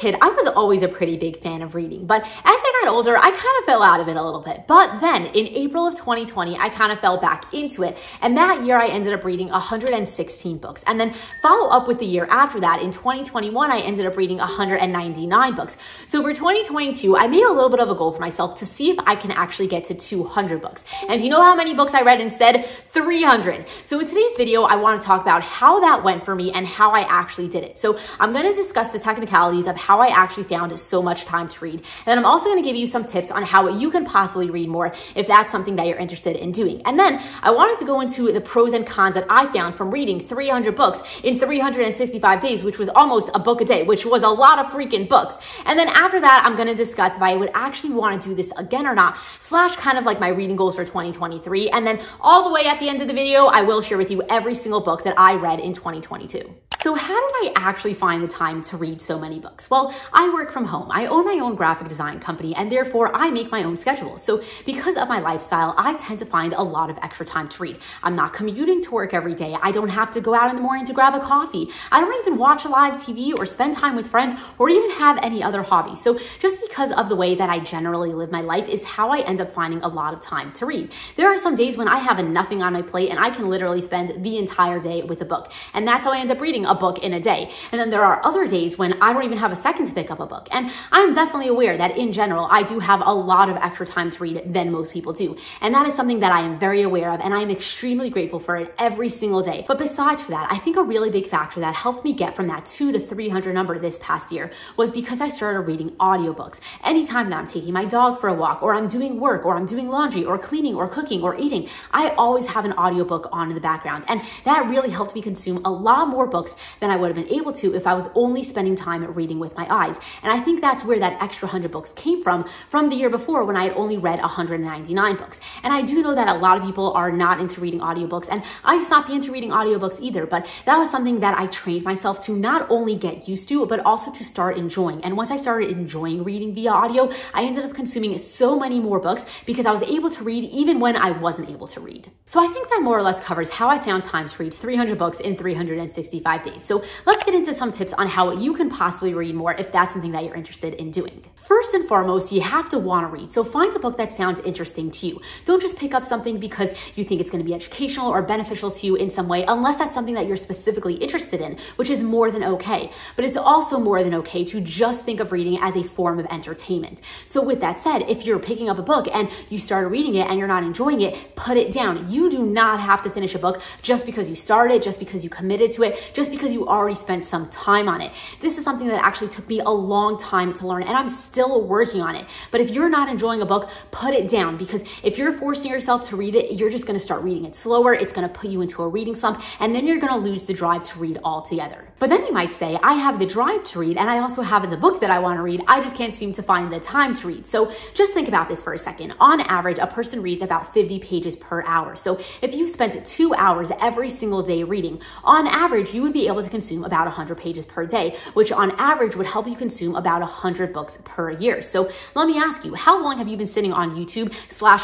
kid, I was always a pretty big fan of reading, but as I got older, I kind of fell out of it a little bit. But then in April of 2020, I kind of fell back into it. And that year I ended up reading 116 books. And then follow up with the year after that, in 2021, I ended up reading 199 books. So for 2022, I made a little bit of a goal for myself to see if I can actually get to 200 books. And do you know how many books I read instead? 300. So in today's video, I want to talk about how that went for me and how I actually did it. So I'm going to discuss the technicalities of how I actually found so much time to read. And then I'm also going to give you some tips on how you can possibly read more if that's something that you're interested in doing. And then I wanted to go into the pros and cons that I found from reading 300 books in 365 days, which was almost a book a day, which was a lot of freaking books. And then after that, I'm going to discuss if I would actually want to do this again or not, slash kind of like my reading goals for 2023. And then all the way at the end of the video, I will share with you every single book that I read in 2022. So how did I actually find the time to read so many books? Well, I work from home. I own my own graphic design company, and therefore I make my own schedule. So because of my lifestyle, I tend to find a lot of extra time to read. I'm not commuting to work every day. I don't have to go out in the morning to grab a coffee. I don't even watch live TV or spend time with friends or even have any other hobbies. So just because of the way that I generally live my life is how I end up finding a lot of time to read. There are some days when I have nothing on my plate and I can literally spend the entire day with a book. And that's how I end up reading a book in a day. And then there are other days when I don't even have a second to pick up a book. And I'm definitely aware that in general, I do have a lot of extra time to read than most people do. And that is something that I am very aware of, and I am extremely grateful for it every single day. But besides that, I think a really big factor that helped me get from that 200 to 300 number this past year was because I started reading audiobooks. Anytime that I'm taking my dog for a walk, or I'm doing work, or I'm doing laundry, or cleaning, or cooking, or eating, I always have an audiobook on in the background. And that really helped me consume a lot more books than I would have been able to if I was only spending time reading with my eyes. And I think that's where that extra 100 books came from the year before when I had only read 199 books. And I do know that a lot of people are not into reading audiobooks, and I used to not be into reading audiobooks either, but that was something that I trained myself to not only get used to, but also to start enjoying. And once I started enjoying reading via audio, I ended up consuming so many more books because I was able to read even when I wasn't able to read. So I think that more or less covers how I found time to read 300 books in 365 days. So let's get into some tips on how you can possibly read more if that's something that you're interested in doing. First and foremost, you have to want to read. So find a book that sounds interesting to you. Don't just pick up something because you think it's going to be educational or beneficial to you in some way, unless that's something that you're specifically interested in, which is more than okay. But it's also more than okay to just think of reading as a form of entertainment. So with that said, if you're picking up a book and you started reading it and you're not enjoying it, put it down. You do not have to finish a book just because you started, just because you committed to it, just because you already spent some time on it. This is something that actually took me a long time to learn, and I'm still working on it. But if you're not enjoying a book, put it down, because if you're forcing yourself to read it, you're just going to start reading it slower. It's going to put you into a reading slump, and then you're going to lose the drive to read altogether. But then you might say, I have the drive to read, and I also have the book that I want to read. I just can't seem to find the time to read. So just think about this for a second. On average, a person reads about 50 pages per hour. So if you spent 2 hours every single day reading, on average, you would be able to consume about 100 pages per day, which on average would help you consume about 100 books per year. So let me ask you, how long have you been sitting on YouTube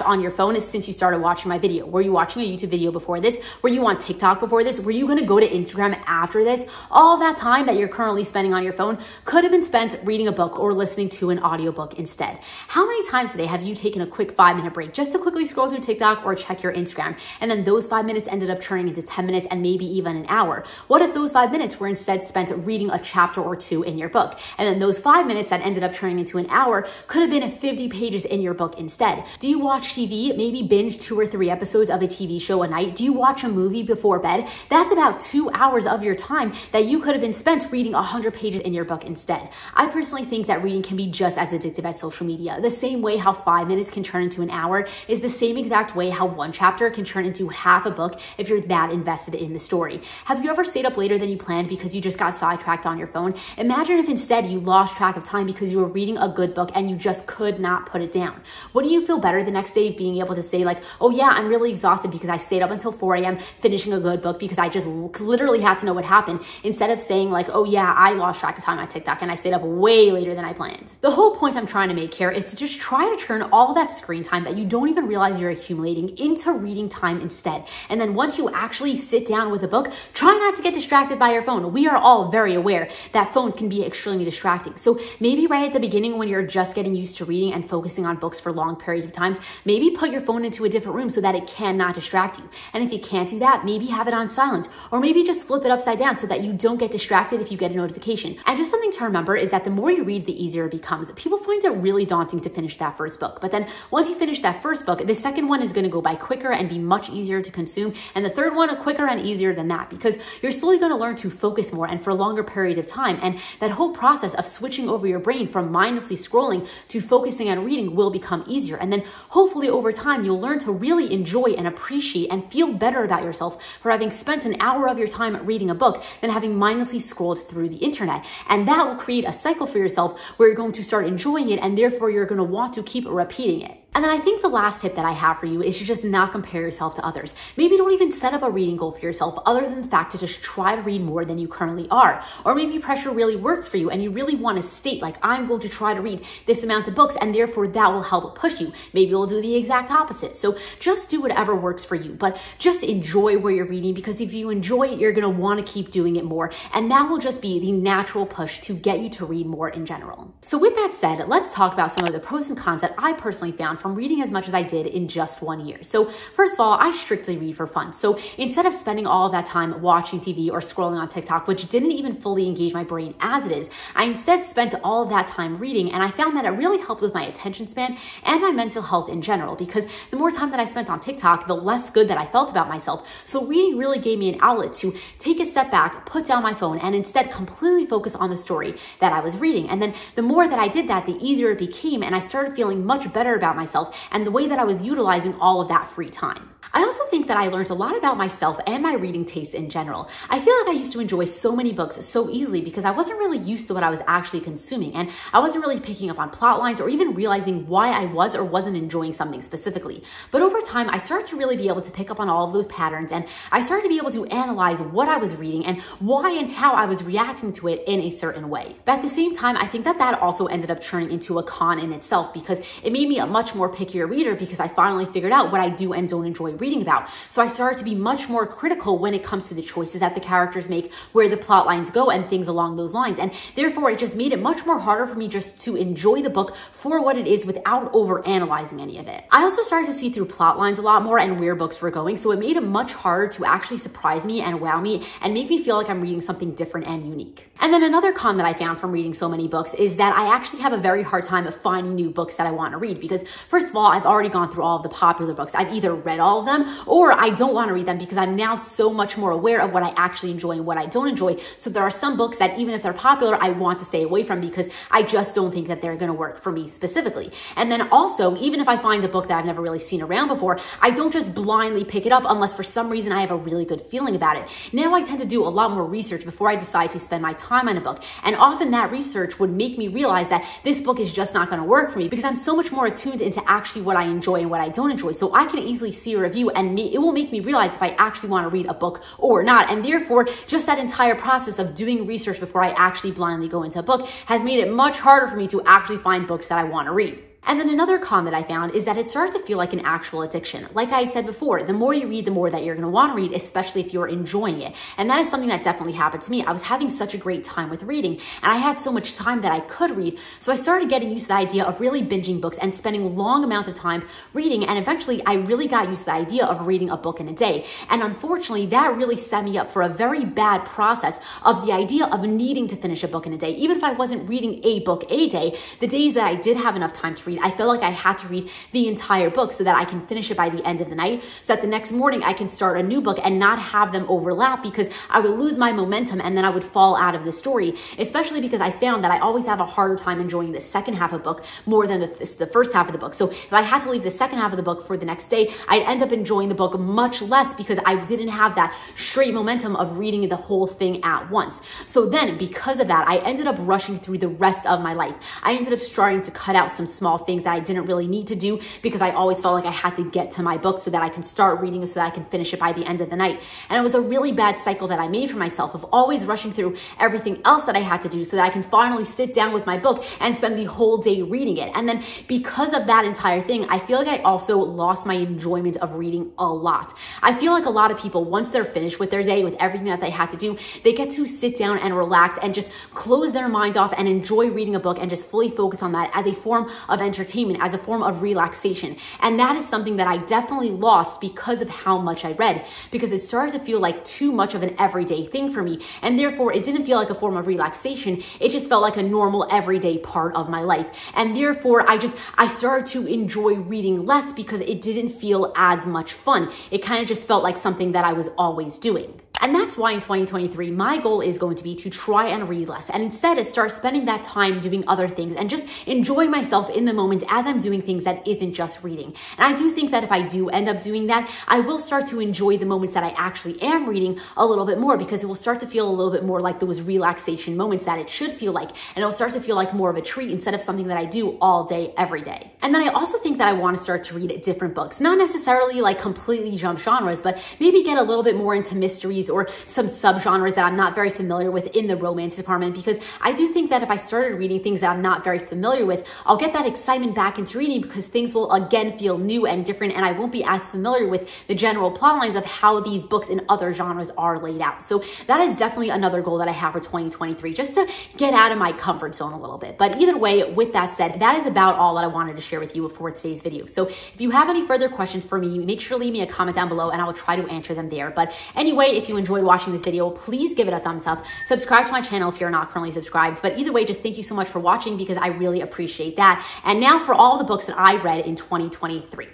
/ on your phone since you started watching my video? Were you watching a YouTube video before this? Were you on TikTok before this? Were you going to go to Instagram after this? All that time that you're currently spending on your phone could have been spent reading a book or listening to an audiobook instead. How many times today have you taken a quick 5-minute break just to quickly scroll through TikTok or check your Instagram? And then those 5 minutes ended up turning into 10 minutes and maybe even an hour. What if those 5 minutes were instead spent reading a chapter or two in your book? And then those 5 minutes that ended up turning into an hour could have been 50 pages in your book instead. Do you watch TV? Maybe binge 2 or 3 episodes of a TV show a night? Do you watch a movie before bed? That's about 2 hours of your time that you could have been spent reading 100 pages in your book instead. I personally think that reading can be just as addictive as social media. The same way how 5 minutes can turn into an hour is the same exact way how one chapter can turn into half a book if you're that invested in the story. Have you ever stayed up later than you planned because you just got sidetracked on your phone? Imagine if instead you lost track of time because you were reading reading a good book and you just could not put it down? Wouldn't you feel better the next day being able to say like, oh yeah, I'm really exhausted because I stayed up until 4 a.m. finishing a good book because I just literally had to know what happened, instead of saying like, oh yeah, I lost track of time on TikTok and I stayed up way later than I planned. The whole point I'm trying to make here is to just try to turn all that screen time that you don't even realize you're accumulating into reading time instead. And then once you actually sit down with a book, try not to get distracted by your phone. We are all very aware that phones can be extremely distracting. So maybe right at the beginning when you're just getting used to reading and focusing on books for long periods of times, maybe put your phone into a different room so that it cannot distract you. And if you can't do that, maybe have it on silent, or maybe just flip it upside down so that you don't get distracted if you get a notification. And just something to remember is that the more you read, the easier it becomes. People find it really daunting to finish that first book, but then once you finish that first book, the second one is going to go by quicker and be much easier to consume, and the third one quicker and easier than that, because you're slowly going to learn to focus more and for longer periods of time. And that whole process of switching over your brain from mindlessly scrolling to focusing on reading will become easier. And then hopefully over time, you'll learn to really enjoy and appreciate and feel better about yourself for having spent an hour of your time reading a book than having mindlessly scrolled through the internet. And that will create a cycle for yourself where you're going to start enjoying it, and therefore you're going to want to keep repeating it. And then I think the last tip that I have for you is to just not compare yourself to others. Maybe don't even set up a reading goal for yourself other than the fact to just try to read more than you currently are. Or maybe pressure really works for you and you really want to state like, I'm going to try to read this amount of books and therefore that will help push you. Maybe you'll do the exact opposite. So just do whatever works for you, but just enjoy where you're reading, because if you enjoy it, you're going to want to keep doing it more. And that will just be the natural push to get you to read more in general. So with that said, let's talk about some of the pros and cons that I personally found from reading as much as I did in just 1 year. So first of all, I strictly read for fun. So instead of spending all of that time watching TV or scrolling on TikTok, which didn't even fully engage my brain as it is, I instead spent all of that time reading, and I found that it really helped with my attention span and my mental health in general, because the more time that I spent on TikTok, the less good that I felt about myself. So reading really gave me an outlet to take a step back, put down my phone, and instead completely focus on the story that I was reading. And then the more that I did that, the easier it became, and I started feeling much better about myself and the way that I was utilizing all of that free time. I also think that I learned a lot about myself and my reading tastes in general. I feel like I used to enjoy so many books so easily because I wasn't really used to what I was actually consuming, and I wasn't really picking up on plot lines or even realizing why I was or wasn't enjoying something specifically. But over time, I started to really be able to pick up on all of those patterns, and I started to be able to analyze what I was reading and why and how I was reacting to it in a certain way. But at the same time, I think that that also ended up turning into a con in itself, because it made me a much more pickier reader, because I finally figured out what I do and don't enjoy reading about. So I started to be much more critical when it comes to the choices that the characters make, where the plot lines go, and things along those lines. And therefore, it just made it much more harder for me just to enjoy the book for what it is without over analyzing any of it. I also started to see through plot lines a lot more and where books were going. So it made it much harder to actually surprise me and wow me and make me feel like I'm reading something different and unique. And then another con that I found from reading so many books is that I actually have a very hard time of finding new books that I want to read, because first of all, I've already gone through all of the popular books. I've either read all of them or I don't want to read them because I'm now so much more aware of what I actually enjoy and what I don't enjoy. So there are some books that even if they're popular, I want to stay away from because I just don't think that they're going to work for me specifically. And then also, even if I find a book that I've never really seen around before, I don't just blindly pick it up unless for some reason I have a really good feeling about it. Now I tend to do a lot more research before I decide to spend my time on a book. And often that research would make me realize that this book is just not going to work for me because I'm so much more attuned into actually what I enjoy and what I don't enjoy. So I can easily see a review and it will make me realize if I actually want to read a book or not. And therefore, just that entire process of doing research before I actually blindly go into a book has made it much harder for me to actually find books that I want to read. And then another con that I found is that it starts to feel like an actual addiction. Like I said before, the more you read, the more that you're going to want to read, especially if you're enjoying it. And that is something that definitely happened to me. I was having such a great time with reading, and I had so much time that I could read. So I started getting used to the idea of really binging books and spending long amounts of time reading. And eventually I really got used to the idea of reading a book in a day. And unfortunately, that really set me up for a very bad process of the idea of needing to finish a book in a day. Even if I wasn't reading a book a day, the days that I did have enough time to read read, I felt like I had to read the entire book so that I can finish it by the end of the night, so that the next morning I can start a new book and not have them overlap, because I would lose my momentum and then I would fall out of the story, especially because I found that I always have a harder time enjoying the second half of the book more than the first half of the book. So if I had to leave the second half of the book for the next day, I'd end up enjoying the book much less because I didn't have that straight momentum of reading the whole thing at once. So then because of that, I ended up rushing through the rest of my life. I ended up starting to cut out some small things that I didn't really need to do because I always felt like I had to get to my book so that I can start reading it so that I can finish it by the end of the night. And it was a really bad cycle that I made for myself of always rushing through everything else that I had to do so that I can finally sit down with my book and spend the whole day reading it. And then because of that entire thing, I feel like I also lost my enjoyment of reading a lot. I feel like a lot of people, once they're finished with their day, with everything that they had to do, they get to sit down and relax and just close their mind off and enjoy reading a book and just fully focus on that as a form of entertainment, as a form of relaxation. And that is something that I definitely lost because of how much I read, because it started to feel like too much of an everyday thing for me. And therefore it didn't feel like a form of relaxation. It just felt like a normal everyday part of my life. And therefore I started to enjoy reading less because it didn't feel as much fun. It kind of just felt like something that I was always doing. And that's why in 2023, my goal is going to be to try and read less and instead start spending that time doing other things and just enjoying myself in the moment as I'm doing things that isn't just reading. And I do think that if I do end up doing that, I will start to enjoy the moments that I actually am reading a little bit more, because it will start to feel a little bit more like those relaxation moments that it should feel like. And it'll start to feel like more of a treat instead of something that I do all day, every day. And then I also think that I want to start to read different books, not necessarily like completely jump genres, but maybe get a little bit more into mysteries or some subgenres that I'm not very familiar with in the romance department, because I do think that if I started reading things that I'm not very familiar with, I'll get that excitement back into reading because things will again feel new and different, and I won't be as familiar with the general plot lines of how these books in other genres are laid out. So that is definitely another goal that I have for 2023, just to get out of my comfort zone a little bit. But either way, with that said, that is about all that I wanted to share with you for today's video. So if you have any further questions for me, make sure to leave me a comment down below and I will try to answer them there. But anyway, if you enjoyed watching this video, please give it a thumbs up. Subscribe to my channel if you're not currently subscribed. But either way, just thank you so much for watching because I really appreciate that. And now for all the books that I read in 2023.